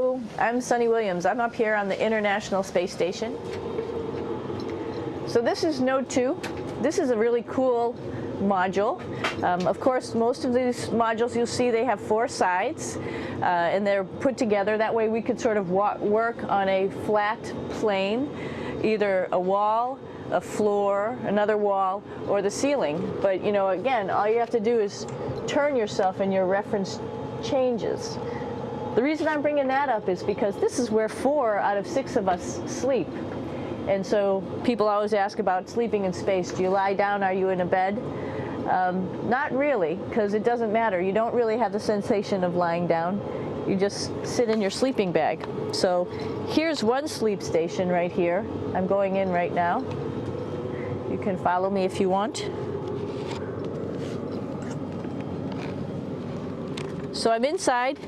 Hello, I'm Sunny Williams. I'm up here on the International Space Station. So this is Node 2. This is a really cool module. Of course, most of these modules you'll see they have 4 sides and they're put together. That way we could sort of work on a flat plane, either a wall, a floor, another wall, or the ceiling. But you know, again, all you have to do is turn yourself and your reference changes. The reason I'm bringing that up is because this is where 4 out of 6 of us sleep. And so people always ask about sleeping in space. Do you lie down? Are you in a bed? Not really, because it doesn't matter. You don't really have the sensation of lying down. You just sit in your sleeping bag. So here's one sleep station right here. I'm going in right now. You can follow me if you want. So I'm inside.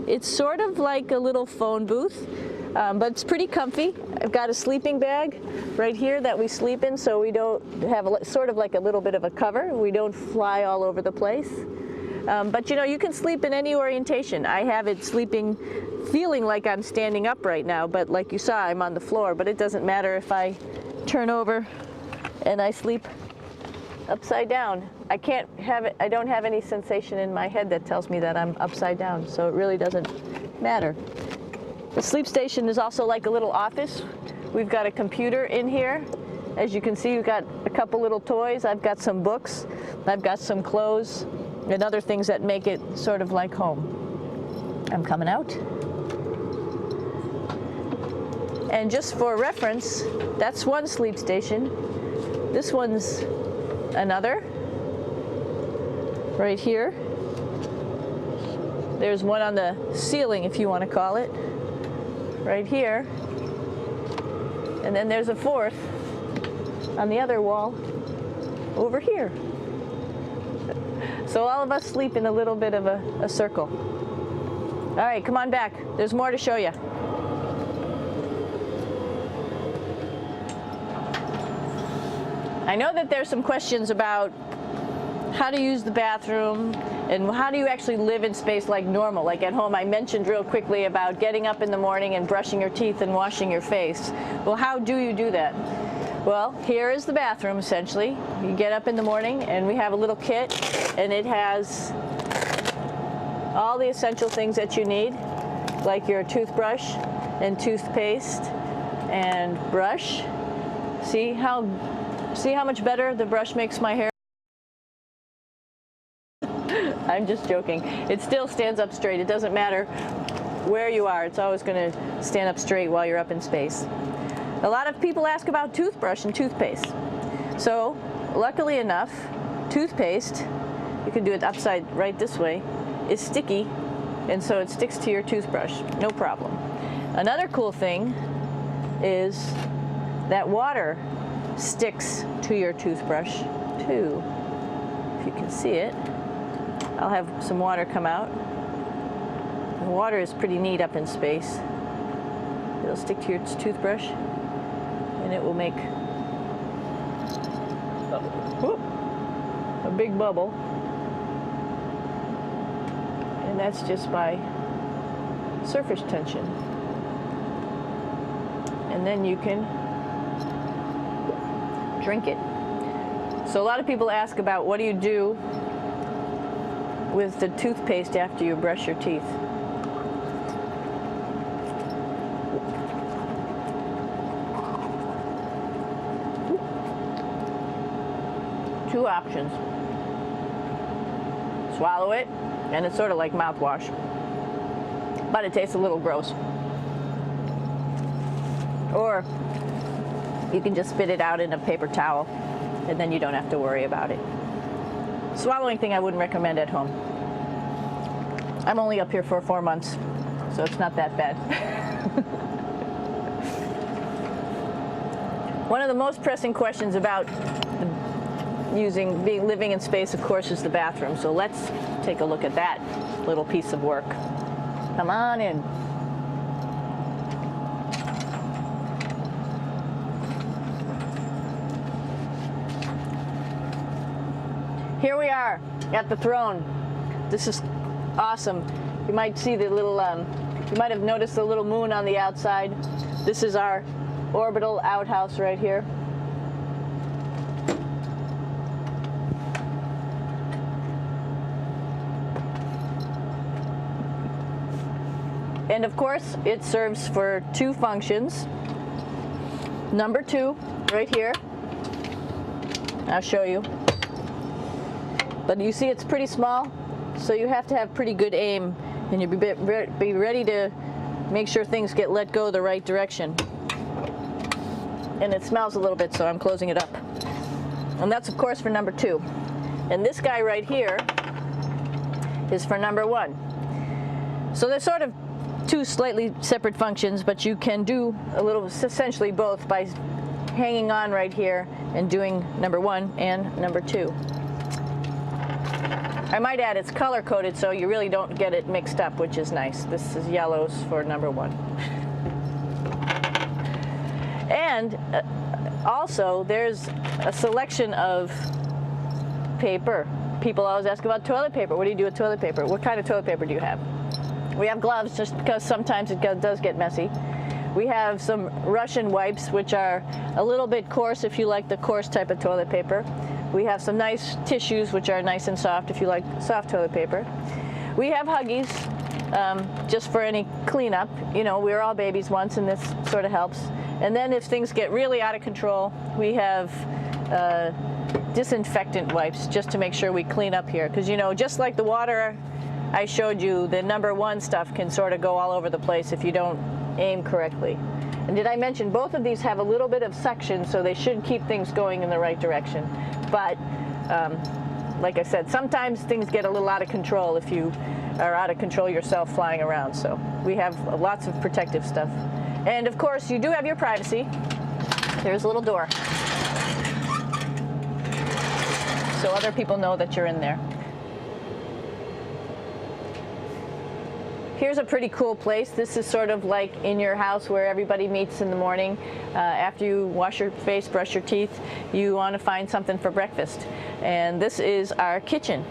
It's sort of like a little phone booth, but it's pretty comfy. I've got a sleeping bag right here that we sleep in, so we don't have sort of like a little bit of a cover. We don't fly all over the place. But you know, you can sleep in any orientation. I have it sleeping, feeling like I'm standing up right now, but like you saw, I'm on the floor. But it doesn't matter if I turn over and I sleep upside down. I can't have it, I don't have any sensation in my head that tells me that I'm upside down, so it really doesn't matter. The sleep station is also like a little office. We've got a computer in here. As you can see, we've got a couple little toys. I've got some books. I've got some clothes and other things that make it sort of like home. I'm coming out. And just for reference, that's one sleep station. This one's another, right here. There's one on the ceiling, if you want to call it, right here. And then there's a 4th on the other wall over here. So all of us sleep in a little bit of a circle. All right, come on back. There's more to show you. I know that there's some questions about how to use the bathroom and how do you actually live in space like normal, like at home. I mentioned real quickly about getting up in the morning and brushing your teeth and washing your face. Well, how do you do that? Well, here is the bathroom essentially. You get up in the morning and we have a little kit and it has all the essential things that you need, like your toothbrush and toothpaste and brush. See how much better the brush makes my hair? I'm just joking. It still stands up straight. It doesn't matter where you are. It's always going to stand up straight while you're up in space. A lot of people ask about toothbrush and toothpaste. So, luckily enough, toothpaste, you can do it upside right this way, is sticky, and so it sticks to your toothbrush. No problem. Another cool thing is that water sticks to your toothbrush too. If you can see it, I'll have some water come out. The water is pretty neat up in space. It'll stick to your toothbrush and it will make a big bubble. And that's just by surface tension. And then you can drink it. So a lot of people ask about what do you do with the toothpaste after you brush your teeth. Two options. Swallow it, and it's sort of like mouthwash, but it tastes a little gross. Or you can just spit it out in a paper towel, and then you don't have to worry about it. Swallowing thing I wouldn't recommend at home. I'm only up here for 4 months, so it's not that bad. One of the most pressing questions about living in space, of course, is the bathroom. So let's take a look at that little piece of work. Come on in. Here we are at the throne. This is awesome. You might see the little You might have noticed the little moon on the outside. This is our orbital outhouse right here. And of course, it serves for two functions. Number two, right here. I'll show you. But you see it's pretty small, so you have to have pretty good aim, and you be ready to make sure things get let go the right direction. And it smells a little bit, so I'm closing it up. And that's of course for number two. And this guy right here is for number one. So they're sort of two slightly separate functions, but you can do a little, essentially both, by hanging on right here and doing number one and number two. I might add it's color coded so you really don't get it mixed up, which is nice. This is yellows for number one. And also there's a selection of paper. People always ask about toilet paper. What do you do with toilet paper? What kind of toilet paper do you have? We have gloves just because sometimes it does get messy. We have some Russian wipes, which are a little bit coarse if you like the coarse type of toilet paper. We have some nice tissues, which are nice and soft if you like soft toilet paper. We have Huggies, just for any cleanup. You know, we were all babies once, and this sort of helps. And then if things get really out of control, we have disinfectant wipes, just to make sure we clean up here. Because, you know, just like the water I showed you, the number one stuff can sort of go all over the place if you don't aim correctly. And did I mention both of these have a little bit of suction, so they should keep things going in the right direction. But like I said, sometimes things get a little out of control if you are out of control yourself flying around. So we have lots of protective stuff. And of course, you do have your privacy. There's a little door, so other people know that you're in there. Here's a pretty cool place. This is sort of like in your house where everybody meets in the morning. After you wash your face, brush your teeth, you want to find something for breakfast. And this is our kitchen.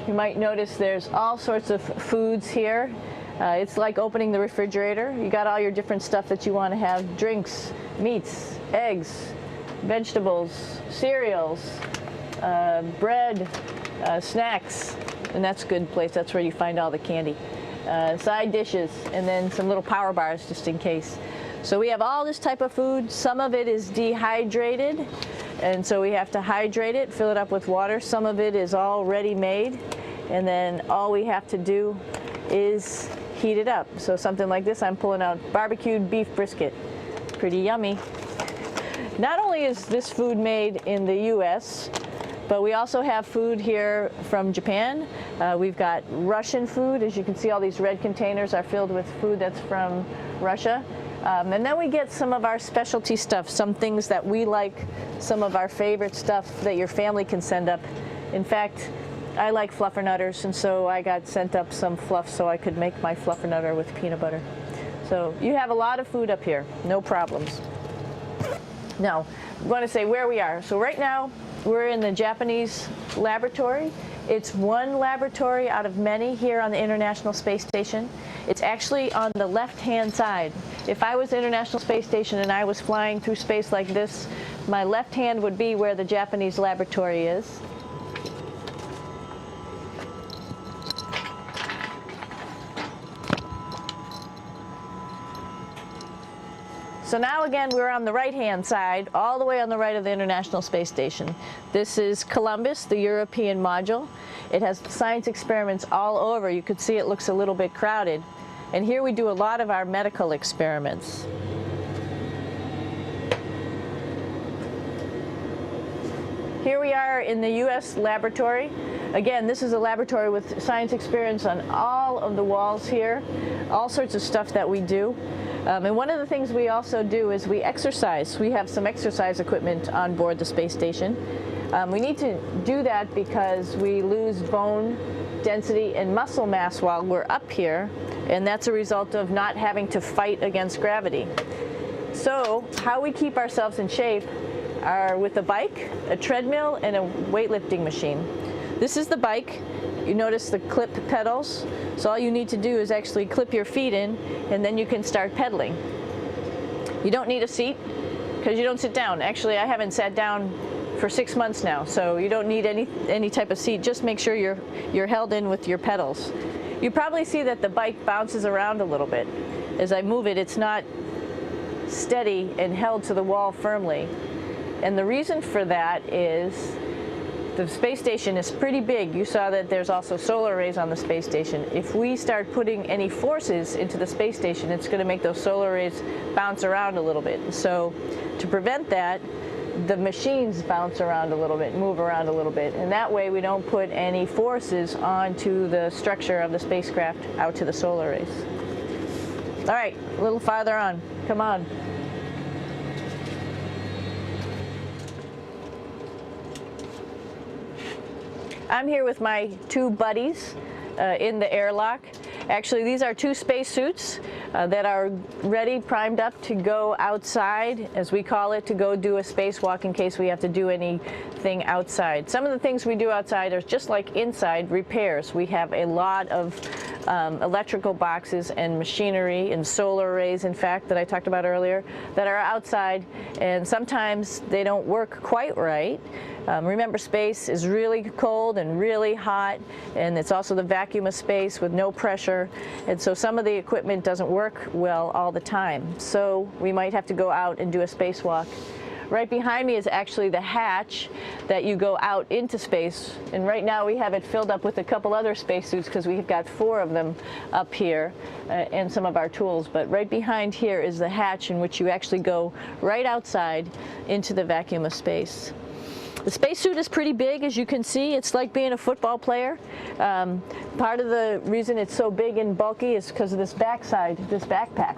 You might notice there's all sorts of foods here. It's like opening the refrigerator. You got all your different stuff that you want to have: drinks, meats, eggs, vegetables, cereals, bread, snacks. And that's a good place. That's where you find all the candy. Side dishes, and then some little power bars just in case. So we have all this type of food. Some of it is dehydrated, and so we have to hydrate it, fill it up with water. Some of it is already made, and then all we have to do is heat it up. So something like this, I'm pulling out barbecued beef brisket. Pretty yummy. Not only is this food made in the US, but we also have food here from Japan. We've got Russian food. As you can see, all these red containers are filled with food that's from Russia. And then we get some of our specialty stuff, some things that we like, some of our favorite stuff that your family can send up. In fact, I like fluffernutters, and so I got sent up some fluff so I could make my fluffernutter with peanut butter. So you have a lot of food up here, no problems. Now, I want to say where we are. So right now, we're in the Japanese laboratory. It's one laboratory out of many here on the International Space Station. It's actually on the left-hand side. If I was International Space Station and I was flying through space like this, my left hand would be where the Japanese laboratory is. So now again, we're on the right-hand side, all the way on the right of the International Space Station. This is Columbus, the European module. It has science experiments all over. You could see it looks a little bit crowded. And here we do a lot of our medical experiments. Here we are in the U.S. laboratory. Again, this is a laboratory with science experiments on all of the walls here, all sorts of stuff that we do. And one of the things we also do is we exercise. We have some exercise equipment on board the space station. We need to do that because we lose bone density and muscle mass while we're up here, and that's a result of not having to fight against gravity. So how we keep ourselves in shape are with a bike, a treadmill, and a weightlifting machine. This is the bike, you notice the clip pedals. So all you need to do is actually clip your feet in, and then you can start pedaling. You don't need a seat because you don't sit down. Actually, I haven't sat down for 6 months now, so you don't need any type of seat. Just make sure you're held in with your pedals. You probably see that the bike bounces around a little bit. As I move it, it's not steady and held to the wall firmly. And the reason for that is the space station is pretty big. You saw that there's also solar arrays on the space station. If we start putting any forces into the space station, it's going to make those solar arrays bounce around a little bit. So to prevent that, the machines bounce around a little bit, move around a little bit, and that way we don't put any forces onto the structure of the spacecraft out to the solar arrays. All right, a little farther on. Come on. I'm here with my 2 buddies in the airlock. Actually, these are 2 spacesuits that are ready, primed up to go outside, as we call it, to go do a spacewalk in case we have to do anything outside. Some of the things we do outside are just like inside, repairs. We have a lot of electrical boxes and machinery and solar arrays, in fact, that I talked about earlier, that are outside, and sometimes they don't work quite right. Remember, space is really cold and really hot, and it's also the vacuum of space with no pressure, and so some of the equipment doesn't work well all the time. So we might have to go out and do a spacewalk. Right behind me is actually the hatch that you go out into space, and right now we have it filled up with a couple other spacesuits because we've got 4 of them up here and some of our tools. But right behind here is the hatch in which you actually go right outside into the vacuum of space. The spacesuit is pretty big, as you can see. It's like being a football player. Part of the reason it's so big and bulky is because of this backside, this backpack.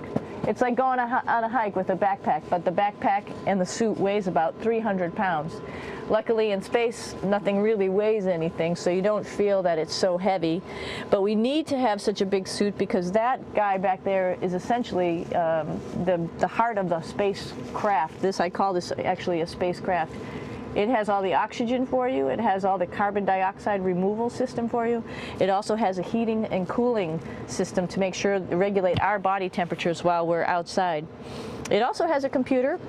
It's like going on a hike with a backpack, but the backpack and the suit weighs about 300 pounds. Luckily in space, nothing really weighs anything, so you don't feel that it's so heavy. But we need to have such a big suit because that guy back there is essentially the heart of the spacecraft. I call this actually a spacecraft. It has all the oxygen for you. It has all the carbon dioxide removal system for you. It also has a heating and cooling system to make sure to regulate our body temperatures while we're outside. It also has a computer,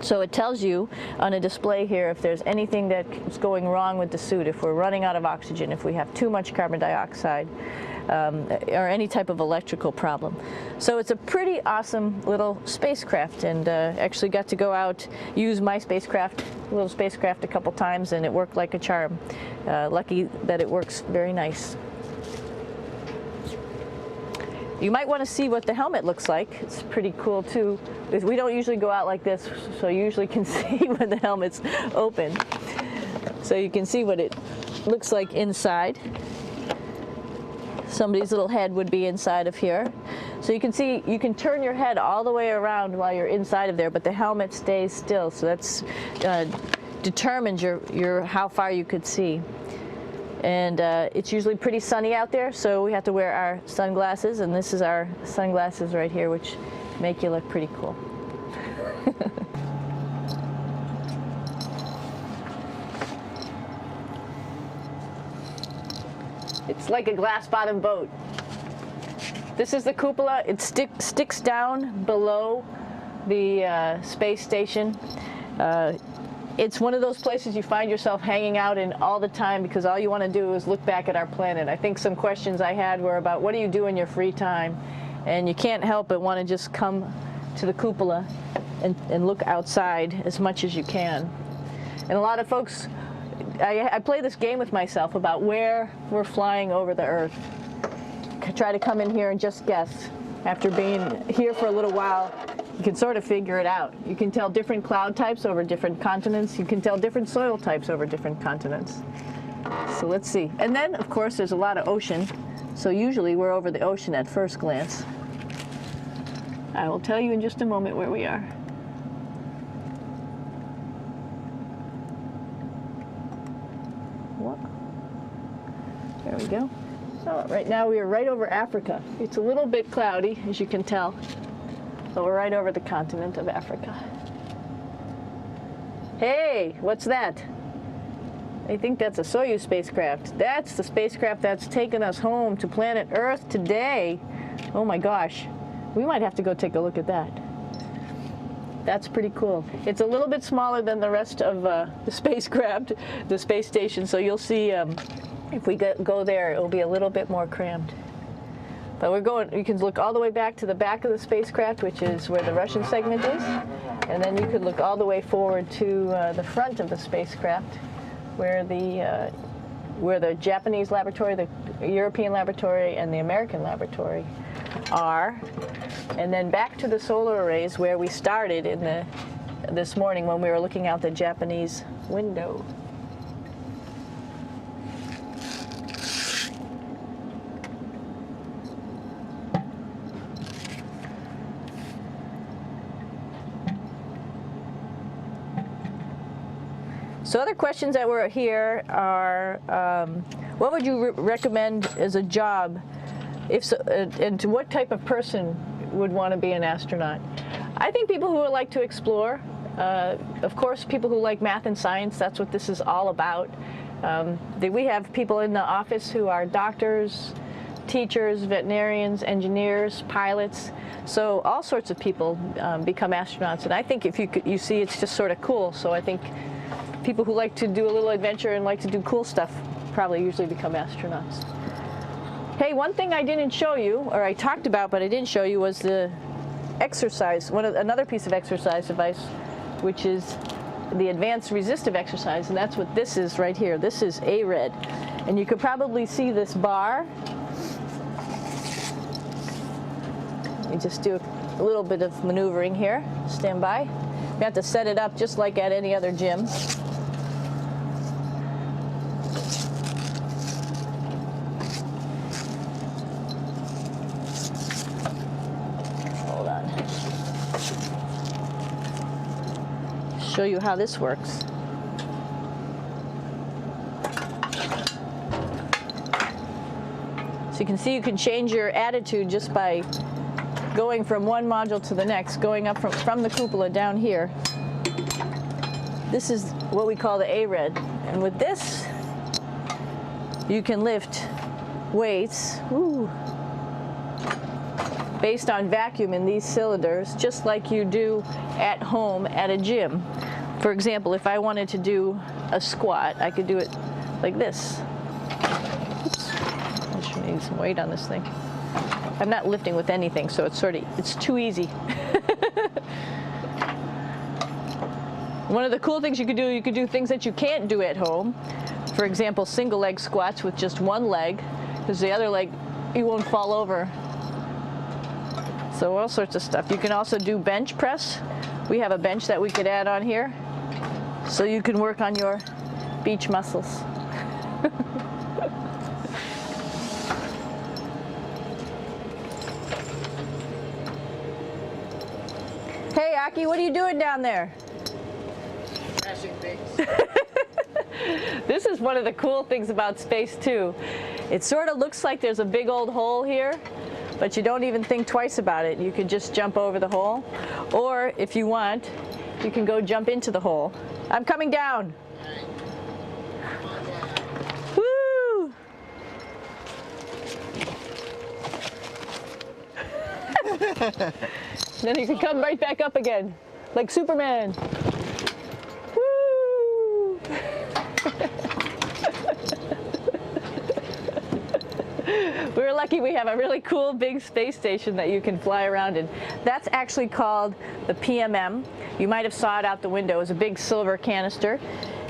so it tells you on a display here if there's anything that's going wrong with the suit, if we're running out of oxygen, if we have too much carbon dioxide, or any type of electrical problem. So it's a pretty awesome little spacecraft, and actually got to go out, use my little spacecraft a couple times, and it worked like a charm. Lucky that it works very nice. You might want to see what the helmet looks like. It's pretty cool too. We don't usually go out like this, so you usually can see when the helmet's open. So you can see what it looks like inside. Somebody's little head would be inside of here. So you can see, you can turn your head all the way around while you're inside of there, but the helmet stays still. So that's determines how far you could see. And it's usually pretty sunny out there, so we have to wear our sunglasses, and this is our sunglasses right here, which make you look pretty cool. It's like a glass-bottom boat. This is the cupola. It sticks down below the space station. It's one of those places you find yourself hanging out in all the time because all you want to do is look back at our planet. I think some questions I had were about what do you do in your free time? And you can't help but want to just come to the cupola and look outside as much as you can. And a lot of folks, I play this game with myself about where we're flying over the Earth. Try to come in here and just guess. After being here for a little while, you can sort of figure it out. You can tell different cloud types over different continents. You can tell different soil types over different continents. So let's see. And then, of course, there's a lot of ocean. So usually we're over the ocean at first glance. I will tell you in just a moment where we are. There we go. So right now we are right over Africa. It's a little bit cloudy, as you can tell, but we're right over the continent of Africa. Hey, what's that? I think that's a Soyuz spacecraft. That's the spacecraft that's taken us home to planet Earth today. Oh my gosh. We might have to go take a look at that. That's pretty cool. It's a little bit smaller than the rest of the spacecraft, the space station, so you'll see if we go there, it'll be a little bit more crammed. But we're going, you can look all the way back to the back of the spacecraft, which is where the Russian segment is, and then you could look all the way forward to the front of the spacecraft, where the Japanese laboratory, the European laboratory, and the American laboratory are, and then back to the solar arrays where we started in this morning when we were looking out the Japanese window. So other questions that were here are, what would you recommend as a job, and to what type of person would want to be an astronaut? I think people who would like to explore, of course people who like math and science, that's what this is all about. We have people in the office who are doctors, teachers, veterinarians, engineers, pilots, so all sorts of people become astronauts, and I think if you see it's just sort of cool, so I think people who like to do a little adventure and like to do cool stuff probably usually become astronauts. Hey, one thing I didn't show you, or I talked about but I didn't show you, was the exercise, another piece of exercise device, which is the advanced resistive exercise, and that's what this is right here. This is ARED, and you could probably see this bar. Let me just do a little bit of maneuvering here. Stand by. You have to set it up just like at any other gym. Show you how this works. So you can see you can change your attitude just by going from one module to the next, going up from the cupola down here. This is what we call the ARED, and with this you can lift weights based on vacuum in these cylinders, just like you do at home at a gym. For example, if I wanted to do a squat, I could do it like this. Oops. I should need some weight on this thing. I'm not lifting with anything, so it's too easy. One of the cool things you could do things that you can't do at home. For example, single leg squats with just one leg, because the other leg, you won't fall over. So all sorts of stuff. You can also do bench press. We have a bench that we could add on here, so you can work on your beach muscles. Hey, Aki, what are you doing down there? Crashing things. This is one of the cool things about space, too. It sort of looks like there's a big old hole here, but you don't even think twice about it. You can just jump over the hole, or if you want, you can go jump into the hole. I'm coming down. Woo! Then you can come right back up again, like Superman. Woo! We're lucky we have a really cool big space station that you can fly around in. That's actually called the PMM. You might have saw it out the window. It's a big silver canister.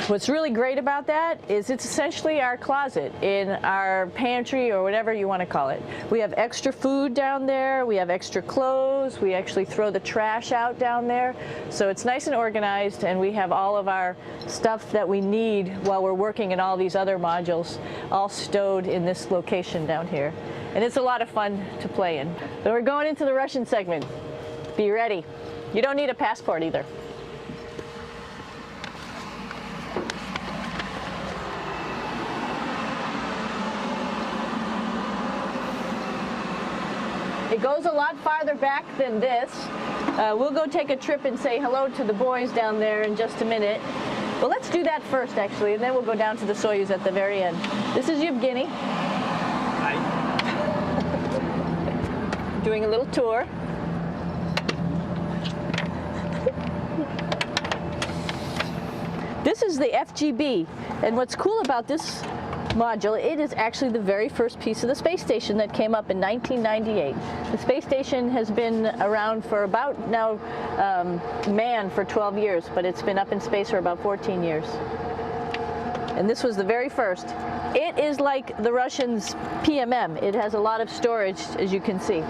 What's really great about that is it's essentially our closet in our pantry, or whatever you want to call it. We have extra food down there, we have extra clothes, we actually throw the trash out down there. So it's nice and organized, and we have all of our stuff that we need while we're working in all these other modules all stowed in this location down here. And it's a lot of fun to play in. So we're going into the Russian segment. Be ready. You don't need a passport either. It goes a lot farther back than this. We'll go take a trip and say hello to the boys down there in just a minute. Well, let's do that first, actually, and then we'll go down to the Soyuz at the very end. This is Yevgeny. Hi. Doing a little tour. This is the FGB, and what's cool about this module, it is actually the very first piece of the space station that came up in 1998. The space station has been around for about now manned for 12 years, but it's been up in space for about 14 years. And this was the very first. It is like the Russians' PMM. It has a lot of storage, as you can see.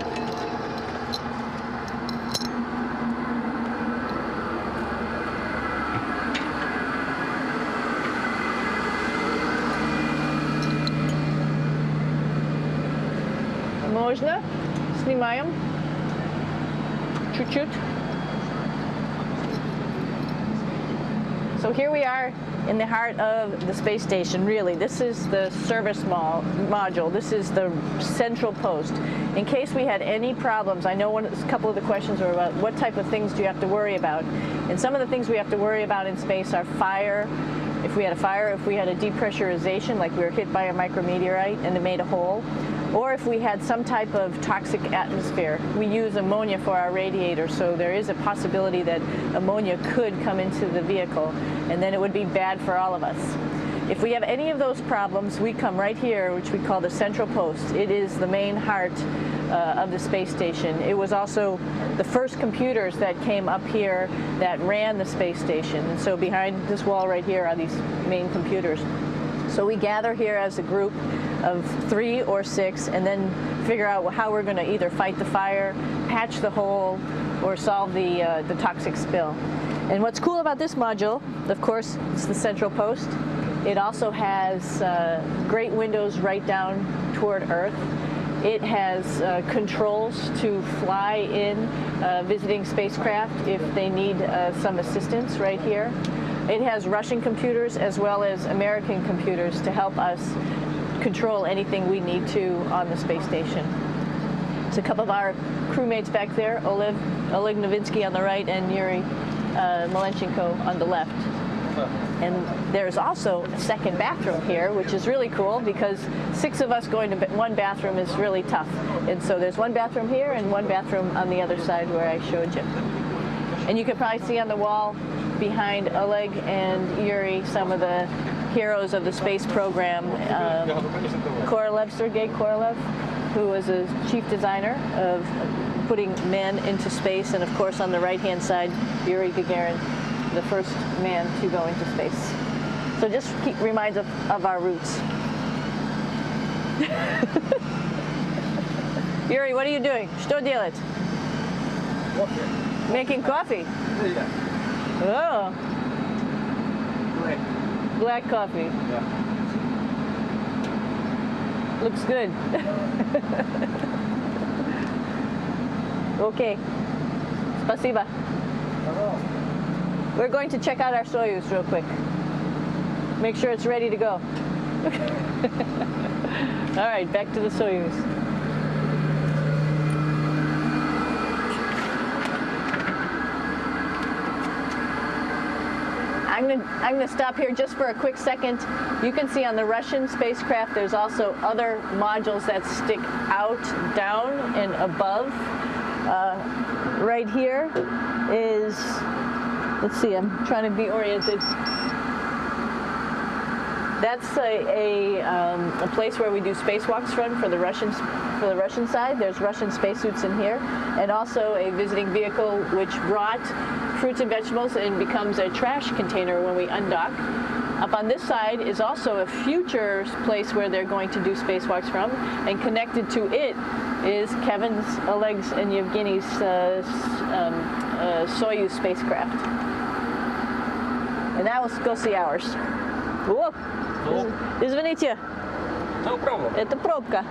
Можно? Снимаем. Чуть-чуть. So here we are in the heart of the space station, really. This is the service module. This is the central post. In case we had any problems, I know a couple of the questions were about what type of things do you have to worry about. And some of the things we have to worry about in space are fire. If we had a fire, if we had a depressurization, like we were hit by a micrometeorite and it made a hole, or if we had some type of toxic atmosphere. We use ammonia for our radiator, so there is a possibility that ammonia could come into the vehicle, and then it would be bad for all of us. If we have any of those problems, we come right here, which we call the central post. It is the main heart of the space station. It was also the first computers that came up here that ran the space station, and so behind this wall right here are these main computers. So we gather here as a group of 3 or 6 and then figure out how we're going to either fight the fire, patch the hole, or solve the toxic spill. And what's cool about this module, of course, it's the central post. It also has great windows right down toward Earth. It has controls to fly in visiting spacecraft if they need some assistance right here. It has Russian computers as well as American computers to help us control anything we need to on the space station. It's a couple of our crewmates back there, Oleg Novinsky on the right and Yuri Malenchenko on the left. And there's also a second bathroom here, which is really cool because 6 of us going to one bathroom is really tough. And so there's one bathroom here and one bathroom on the other side where I showed you. And you can probably see on the wall behind Oleg and Yuri some of the heroes of the space program. Korolev, Sergei Korolev, who was a chief designer of putting men into space, and of course on the right-hand side, Yuri Gagarin, the first man to go into space. So just reminds us of our roots. Yuri, what are you doing? Что делать? Coffee. Making coffee. Yeah. Oh, black coffee. Yeah. Looks good. Okay. Спасибо. We're going to check out our Soyuz real quick. Make sure it's ready to go. All right, back to the Soyuz. I'm going to stop here just for a quick second. You can see on the Russian spacecraft there's also other modules that stick out, down, and above. Right here is, let's see, I'm trying to be oriented. That's a place where we do spacewalks from for the Russian side. There's Russian spacesuits in here, and also a visiting vehicle which brought fruits and vegetables and becomes a trash container when we undock. Up on this side is also a future place where they're going to do spacewalks from, and connected to it is Kevin's, Oleg's, and Yevgeny's Soyuz spacecraft. And now let's go see ours. Whoa! Извините, No problem. это пробка.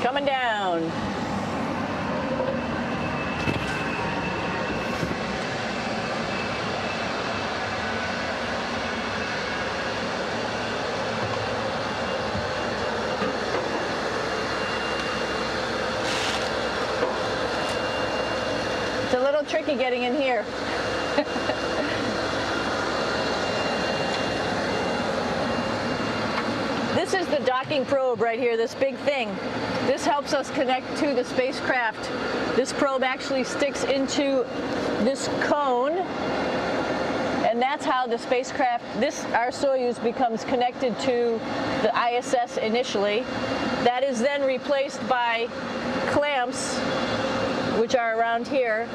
Coming down. little tricky getting in here. This is the docking probe right here, this big thing. This helps us connect to the spacecraft. This probe actually sticks into this cone, and that's how the spacecraft, our Soyuz, becomes connected to the ISS initially. That is then replaced by clamps, which are around here,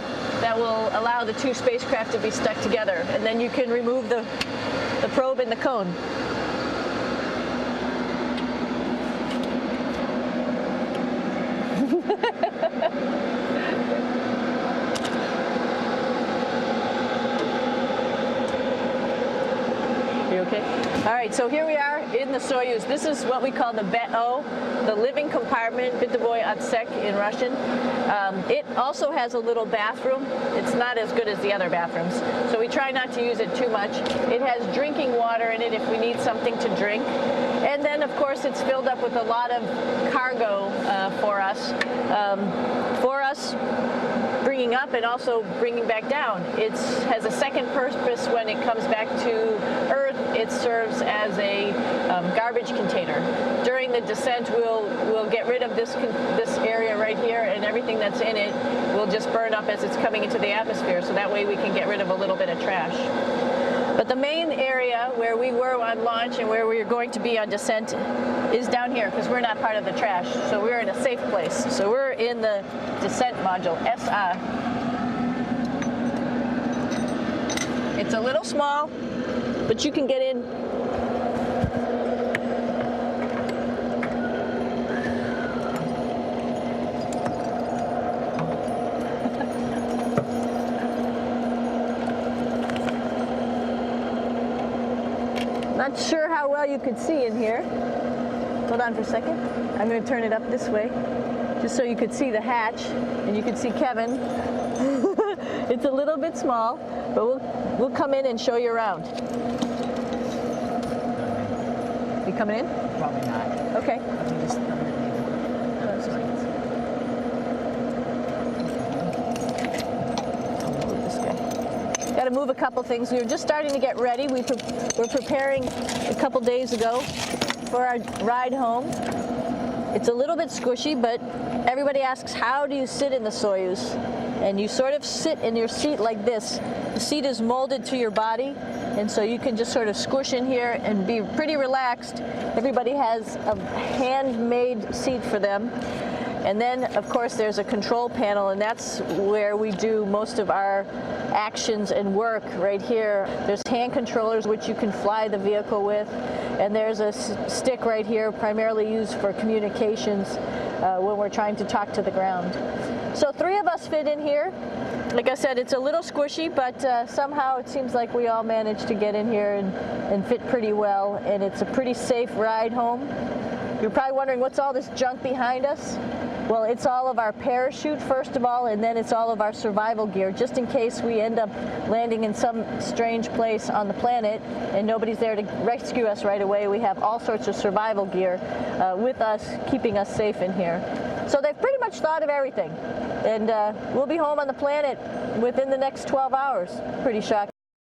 that will allow the two spacecraft to be stuck together. And then you can remove the probe and the cone. You okay? All right, so here we are in the Soyuz. This is what we call the BEO, the living compartment, Bytovoy Otsek in Russian. It also has a little bathroom. It's not as good as the other bathrooms, so we try not to use it too much. It has drinking water in it if we need something to drink. And then, of course, it's filled up with a lot of cargo for us. Bringing up and also bringing back down. It has a second purpose when it comes back to Earth. It serves as a garbage container. During the descent, we'll get rid of this area right here, and everything that's in it will just burn up as it's coming into the atmosphere, so that way we can get rid of a little bit of trash. But the main area where we were on launch and where we are going to be on descent is down here, because we're not part of the trash. So we're in a safe place. So we're in the descent module, SA. It's a little small, but you can get in. Not sure how well you could see in here. Hold on for a second. I'm going to turn it up this way, just so you could see the hatch and you could see Kevin. It's a little bit small, but we'll come in and show you around. You coming in? Probably not. Okay. Got to move a couple things. We were just starting to get ready. We're preparing a couple days ago for our ride home. It's a little bit squishy, but everybody asks, how do you sit in the Soyuz? And you sort of sit in your seat like this. The seat is molded to your body, and so you can just sort of squish in here and be pretty relaxed. Everybody has a handmade seat for them. And then, of course, there's a control panel, and that's where we do most of our actions and work right here. There's hand controllers which you can fly the vehicle with, and there's a stick right here primarily used for communications when we're trying to talk to the ground. So 3 of us fit in here. Like I said, it's a little squishy, but somehow it seems like we all managed to get in here and fit pretty well, and it's a pretty safe ride home. You're probably wondering, what's all this junk behind us? Well, it's all of our parachute, first of all, and then it's all of our survival gear, just in case we end up landing in some strange place on the planet and nobody's there to rescue us right away. We have all sorts of survival gear with us, keeping us safe in here. So they've pretty much thought of everything. And we'll be home on the planet within the next 12 hours. Pretty shocking.